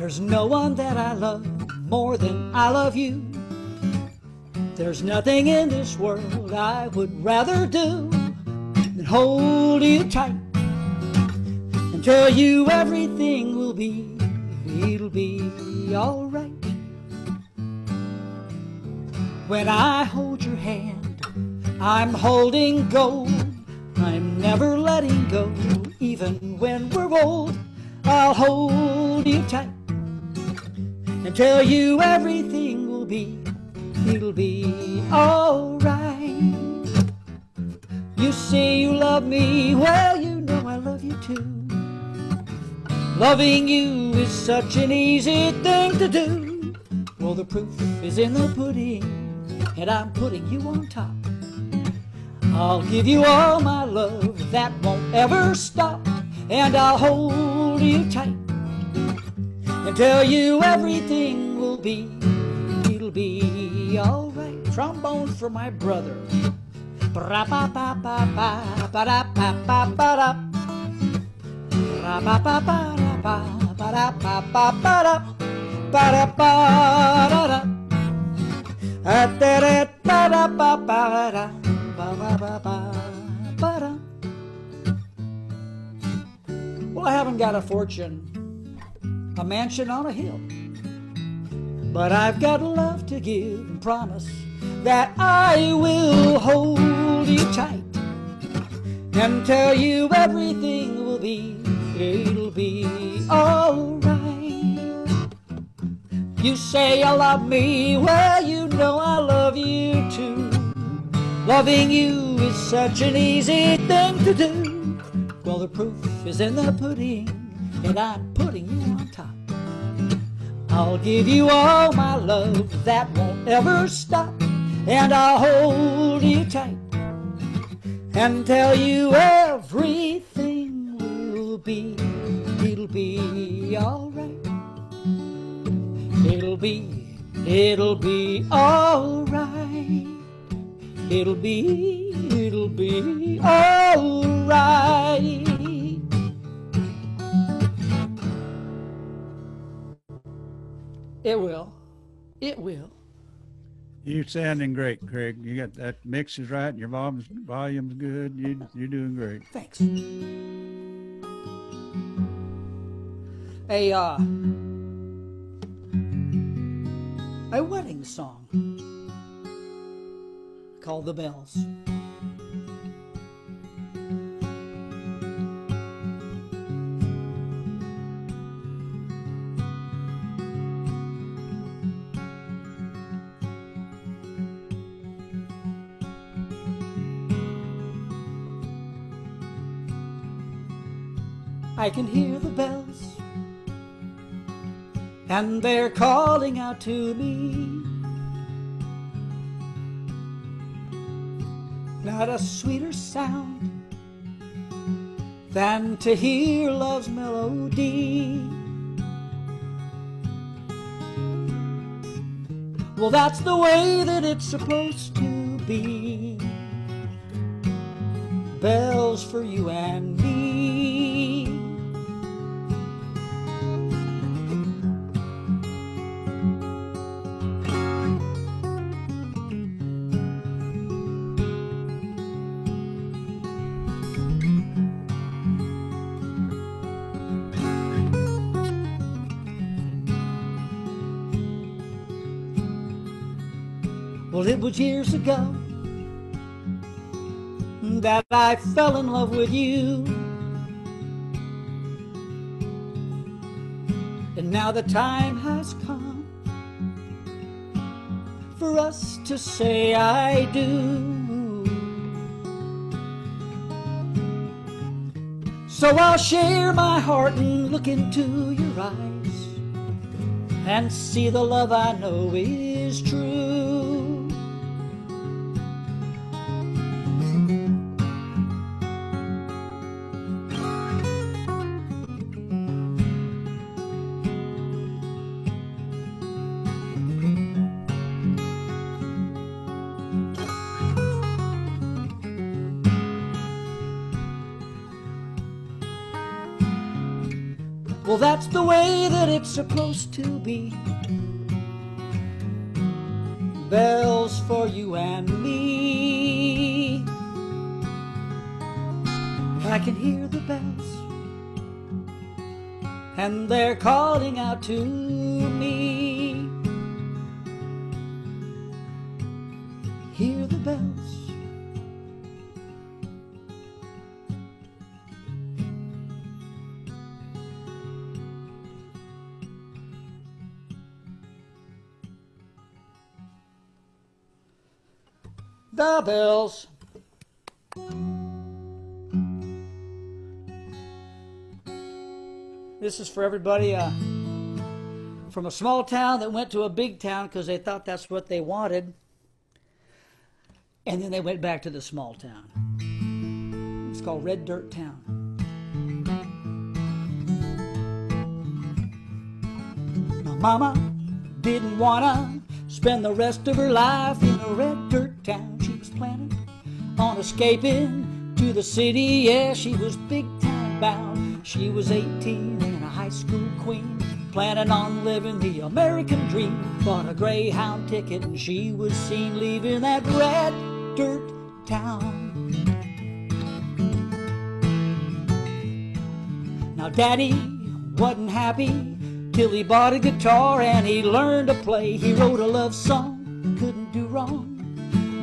There's no one that I love more than I love you. There's nothing in this world I would rather do than hold you tight and tell you everything will be, it'll be alright. When I hold your hand, I'm holding gold. I'm never letting go, even when we're old. I'll hold you tight and tell you everything will be, it'll be alright. You say you love me, well, you know I love you too. Loving you is such an easy thing to do. Well, the proof is in the pudding, and I'm putting you on top. I'll give you all my love that won't ever stop, and I'll hold you tight and tell you everything will be, it'll be alright. Trombones for my brother. Well, I haven't got a fortune, a mansion on a hill, but I've got love to give and promise that I will hold you tight and tell you everything will be, it'll be alright. You say you love me, well, you know I love you too. Loving you is such an easy thing to do. Well, the proof is in the pudding, and I'm putting you on top. I'll give you all my love that won't ever stop, and I'll hold you tight and tell you everything will be, it'll be alright. It'll be alright. It'll be alright. It will. It will. You're sounding great, Craig. You got that mix is right. Your volume's good. You're doing great. Thanks. A wedding song called The Bells. I can hear the bells, and they're calling out to me. Not a sweeter sound than to hear love's melody. Well, that's the way that it's supposed to be. Bells for you and me. Well, it was years ago that I fell in love with you, and now the time has come for us to say I do. So I'll share my heart and look into your eyes and see the love I know is true. Well, that's the way that it's supposed to be. Bells for you and me. I can hear the bells, and they're calling out to me. Hear the bells. The bells. This is for everybody from a small town that went to a big town because they thought that's what they wanted. And then they went back to the small town. It's called Red Dirt Town. Now, Mama didn't want to spend the rest of her life in a red dirt town. She was planning on escaping to the city. Yeah, she was big time bound. She was 18 and a high school queen, planning on living the American dream. Bought a Greyhound ticket and she was seen leaving that red dirt town. Now Daddy wasn't happy till he bought a guitar and he learned to play. He wrote a love song, couldn't do wrong.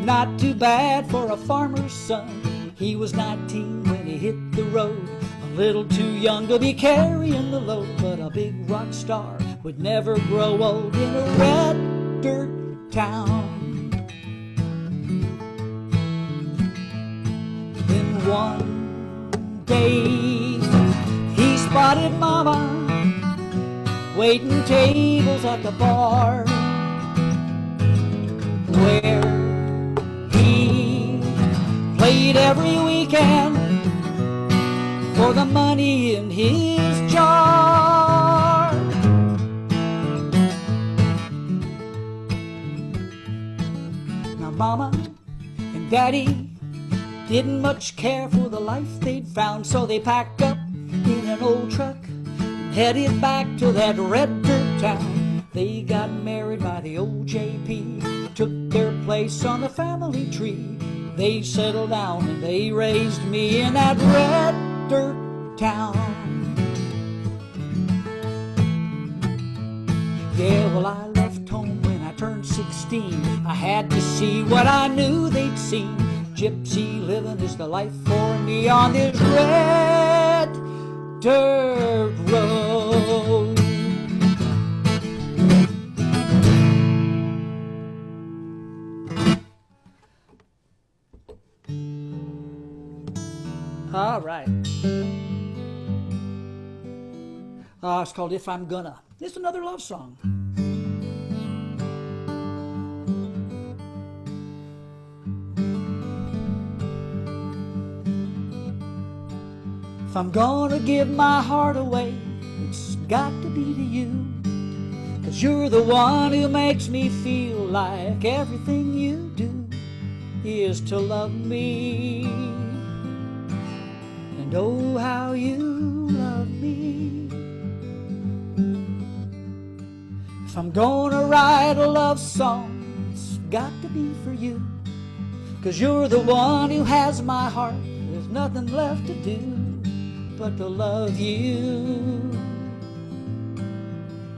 Not too bad for a farmer's son. He was 19 when he hit the road, a little too young to be carrying the load. But a big rock star would never grow old in a red dirt town. Then one day he spotted Mama waiting tables at the bar, where he played every weekend for the money in his jar. Now Mama and Daddy didn't much care for the life they'd found, so they packed up in an old truck and headed back to that red dirt town. They got married by the old JP, took their place on the family tree. They settled down and they raised me in that red dirt town. Yeah, well, I left home when I turned 16. I had to see what I knew they'd seen. Gypsy living is the life for me on this red dirt road. All right. It's called If I'm Gonna. It's another love song. If I'm gonna give my heart away, it's got to be to you. 'Cause you're the one who makes me feel like everything you do is to love me. And oh, how you love me. If I'm gonna write a love song, it's got to be for you. 'Cause you're the one who has my heart. There's nothing left to do but to love you.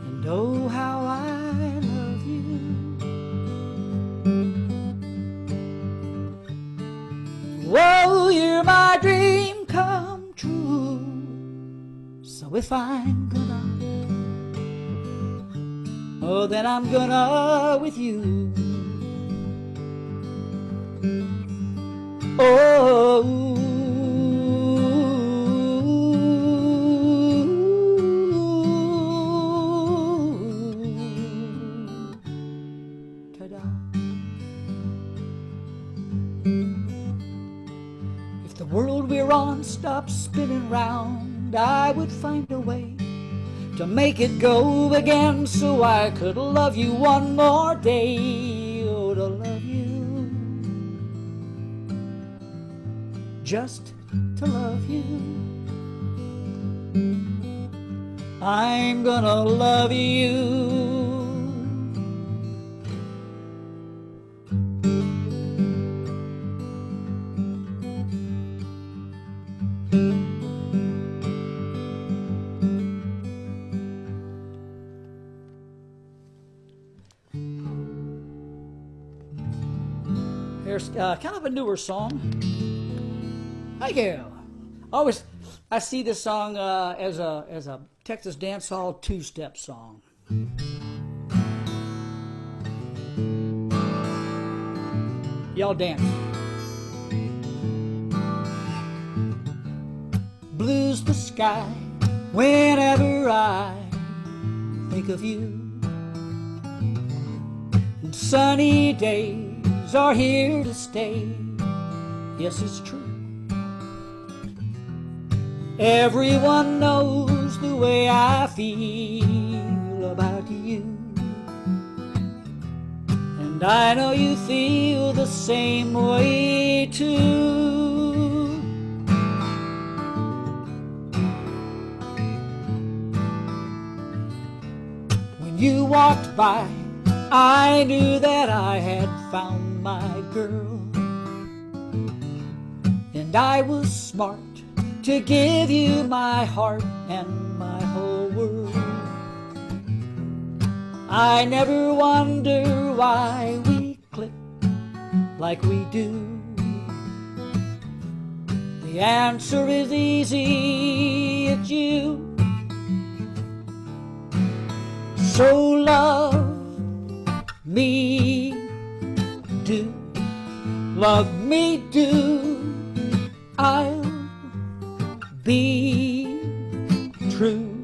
And oh, how I love you. Whoa, you're my dream come true. So if I'm gonna, oh, then I'm gonna with you. Oh, if the world we're on stops spinning round, I would find a way to make it go again, so I could love you one more day. Oh, to love you, just to love you. I'm gonna love you. Here's kind of a newer song. Thank you. I see this song as a Texas dancehall two-step song. Y'all dance. Blue's the sky whenever I think of you. And sunny days are here to stay. Yes, it's true. Everyone knows the way I feel about you. And I know you feel the same way too. When you walked by, I knew that I had found my girl. And I was smart to give you my heart and my whole world. I never wonder why we click like we do. The answer is easy, it's you. So love me do, love me do. I'll be true,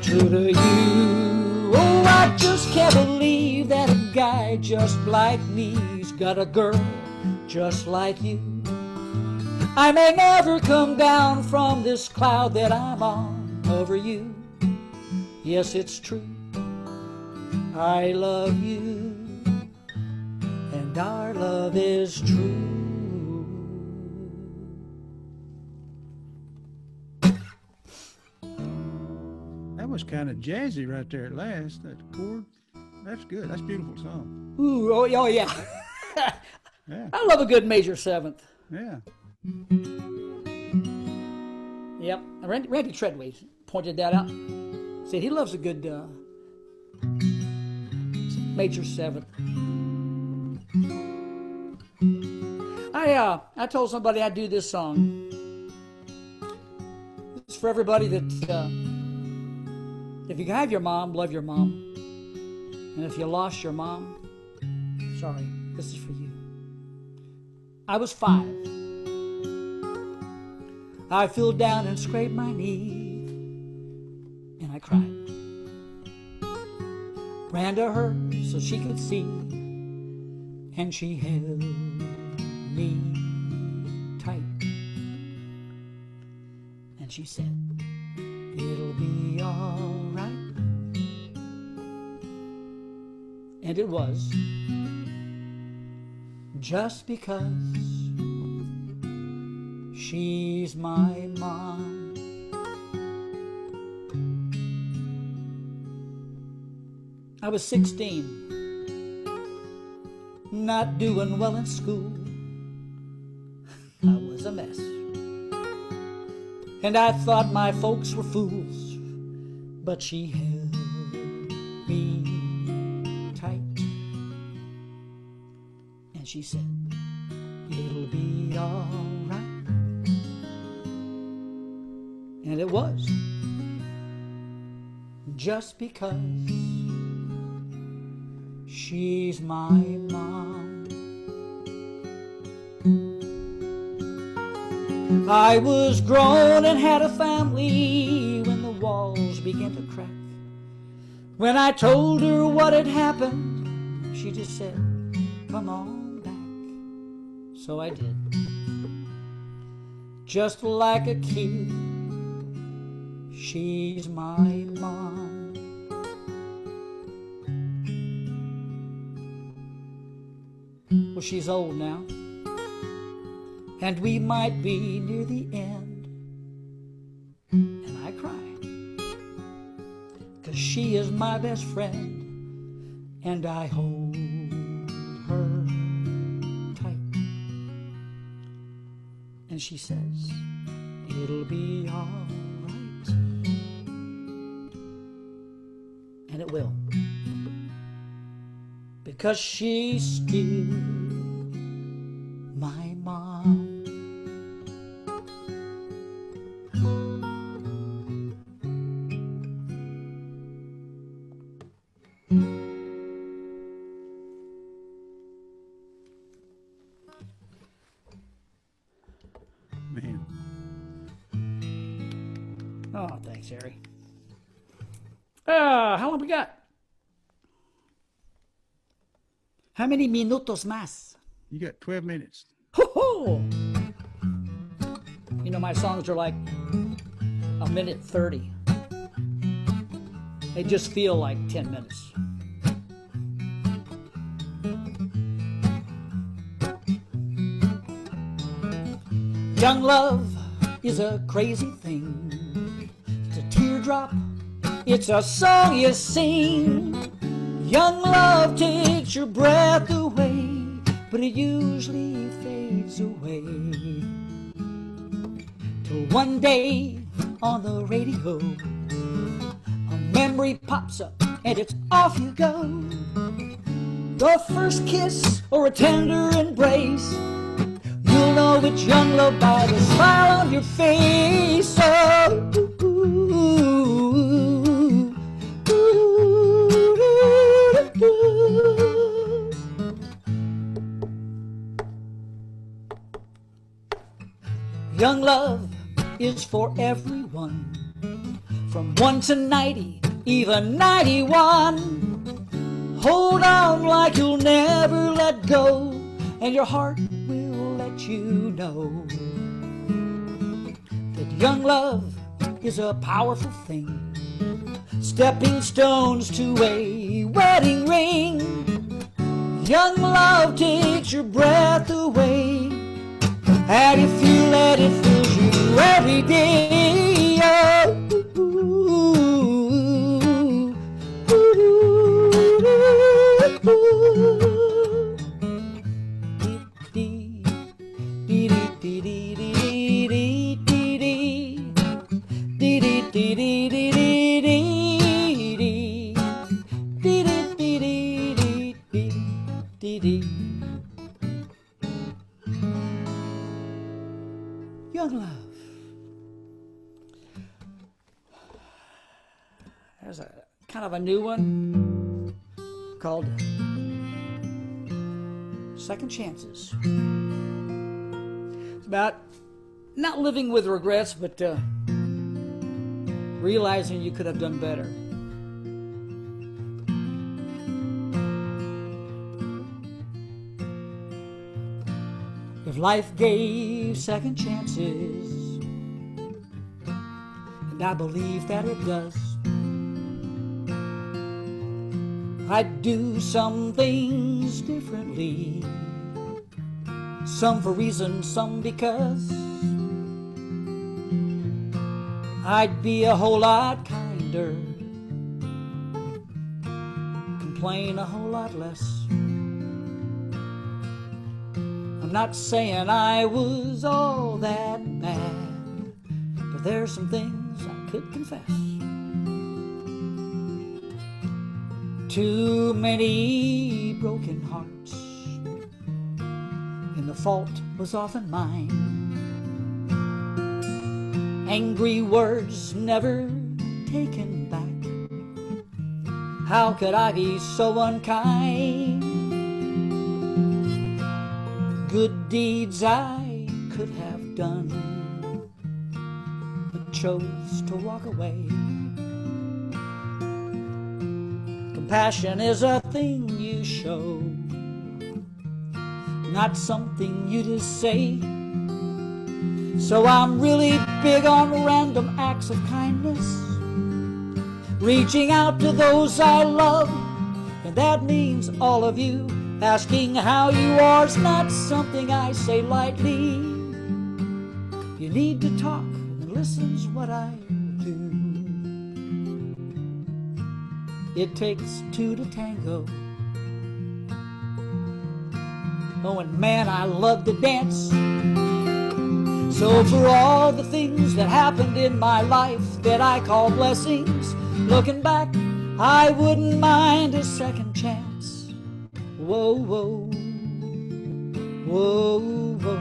true to you. Oh, I just can't believe that a guy just like me's got a girl just like you. I may never come down from this cloud that I'm on over you. Yes, it's true. I love you, and our love is true. That was kind of jazzy right there at last. That chord, that's good. That's a beautiful song. Ooh, oh yeah. Yeah. I love a good major seventh. Yeah. Yep. Randy Treadway pointed that out. Said he loves a good major seventh. I told somebody I'd do this song. It's for everybody that if you have your mom, love your mom. And if you lost your mom, sorry, this is for you. I was 5. I fell down and scraped my knee, and I cried. Ran to her so she could see, and she held me tight. And she said, it'll be all right. And it was, just because she's my mom. I was 16, not doing well in school. I was a mess, and I thought my folks were fools, but she held me tight, and she said, it'll be all right. And it was, just because she's my mom. I was grown and had a family when the walls began to crack. When I told her what had happened, she just said, come on back. So I did. Just like a kid, she's my mom. Well, she's old now, and we might be near the end, and I cry. she is my best friend, and I hold her tight. And she says, it'll be all right. And it will. Because she's still my mom. Man. Oh, thanks, Harry. How long we got? How many minutos más? You got 12 minutes. Ho-ho! You know, my songs are like a minute 30. They just feel like 10 minutes. Young love is a crazy thing. It's a teardrop, it's a song you sing. Young love takes your breath away, but it usually fades away. Till one day on the radio, a memory pops up and it's off you go. The first kiss or a tender embrace, you'll know it's young love by the smile on your face. Oh, young love is for everyone, from 1 to 90, even 91. Hold on like you'll never let go, and your heart will let you know that young love is a powerful thing. Stepping stones to a wedding ring. Young love takes your breath away, and if you let it fill you every day. Oh, young love. There's a kind of a new one called Second Chances. It's about not living with regrets, but realizing you could have done better. If life gave second chances, and I believe that it does, I'd do some things differently. Some for reason, some because. I'd be a whole lot kinder, complain a whole lot less. I'm not saying I was all that bad, but there's some things I could confess. Too many broken hearts, and the fault was often mine. Angry words never taken back. How could I be so unkind? Good deeds I could have done, but chose to walk away. Compassion is a thing you show, not something you just say. So I'm really big on random acts of kindness, reaching out to those I love, and that means all of you. Asking how you are is not something I say lightly. You need to talk, and listen's what I do. it takes two to tango. Oh, and man, I love to dance. So for all the things that happened in my life that I call blessings, looking back, I wouldn't mind a second chance. Whoa, whoa, whoa, whoa.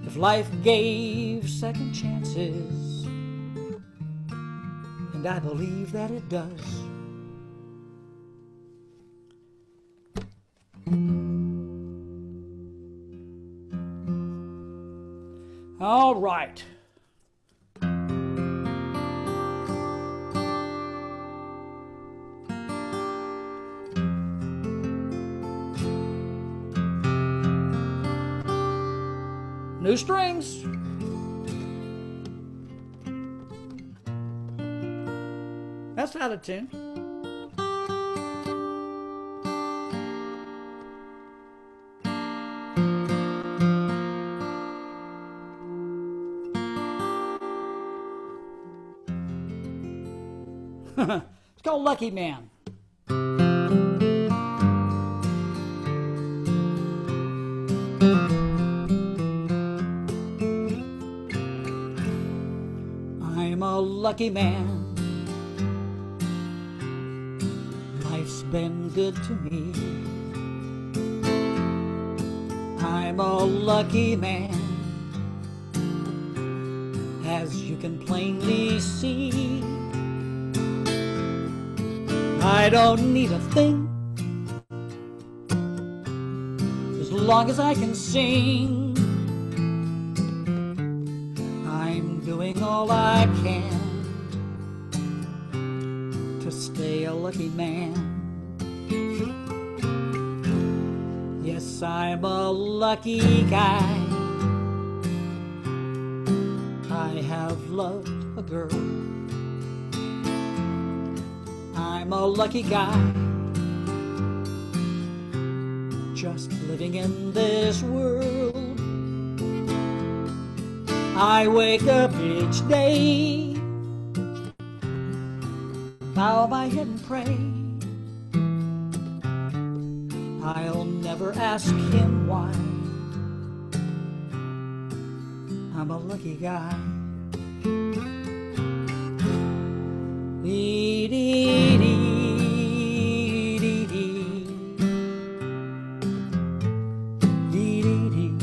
If life gave second chances, and I believe that it does, all right. New strings. That's out of tune. It's called Lucky Man. I'm a lucky man. Life's been good to me. I'm a lucky man, as you can plainly see. I don't need a thing, as long as I can sing. I'm doing all I can to stay a lucky man. Yes, I'm a lucky guy. I have loved a girl. I'm a lucky guy, just living in this world. I wake up each day, bow my head and pray. I'll never ask him why. I'm a lucky guy. Dee dee dee dee dee dee dee dee dee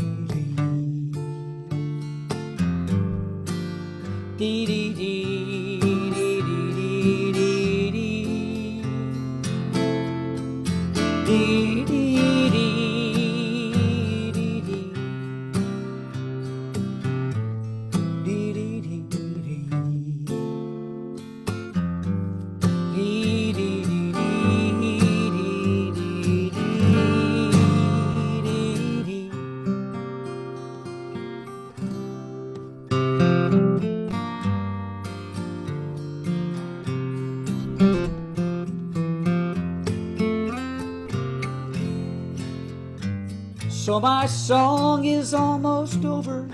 So my song is almost over,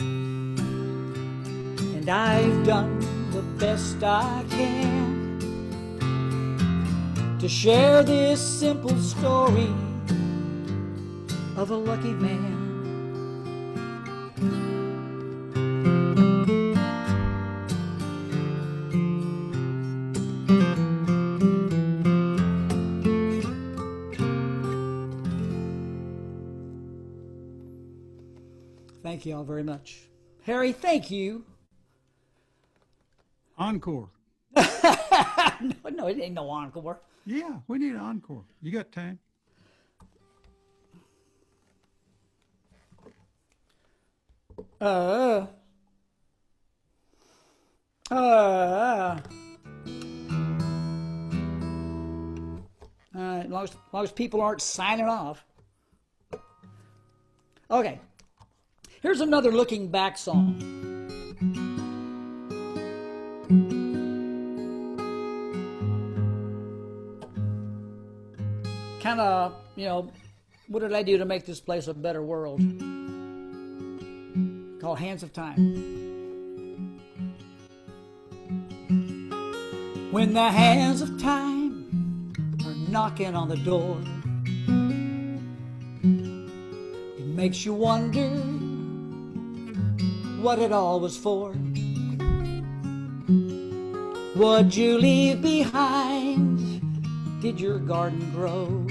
and I've done the best I can to share this simple story of a lucky man. Thank you all very much. Harry, thank you. Encore. No, it ain't no encore. Yeah, we need an encore. You got time? As long as people aren't signing off. Okay. Here's another looking back song. Kind of, what did I do to make this place a better world? Called Hands of Time. when the hands of time are knocking on the door. It makes you wonder what it all was for. What'd you leave behind? Did your garden grow?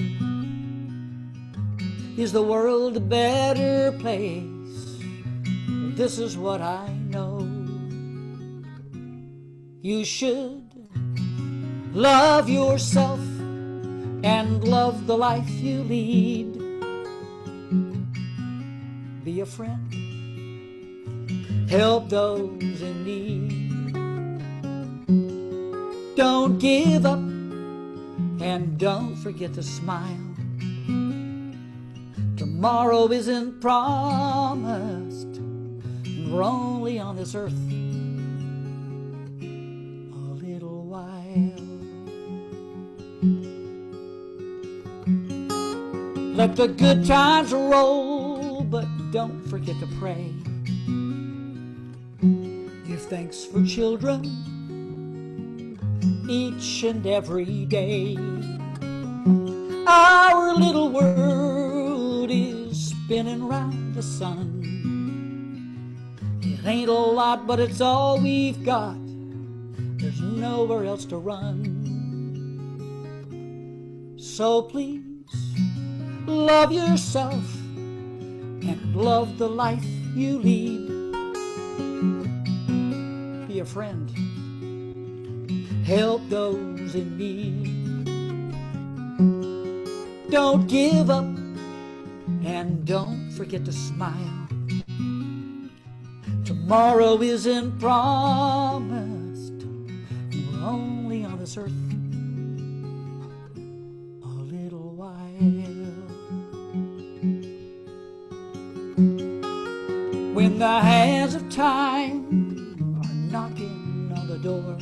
Is the world a better place? This is what I know. You should love yourself and love the life you lead. Be a friend, help those in need. Don't give up and don't forget to smile. Tomorrow isn't promised, and we're only on this earth a little while. Let the good times roll, but don't forget to pray. Give thanks for children each and every day. Our little world is spinning round the sun. It ain't a lot, but it's all we've got. There's nowhere else to run. So please, love yourself and love the life you lead. Be a friend, help those in need. Don't give up and don't forget to smile. Tomorrow isn't promised, and we're only on this earth a little while. When the hands of time are knocking on the door,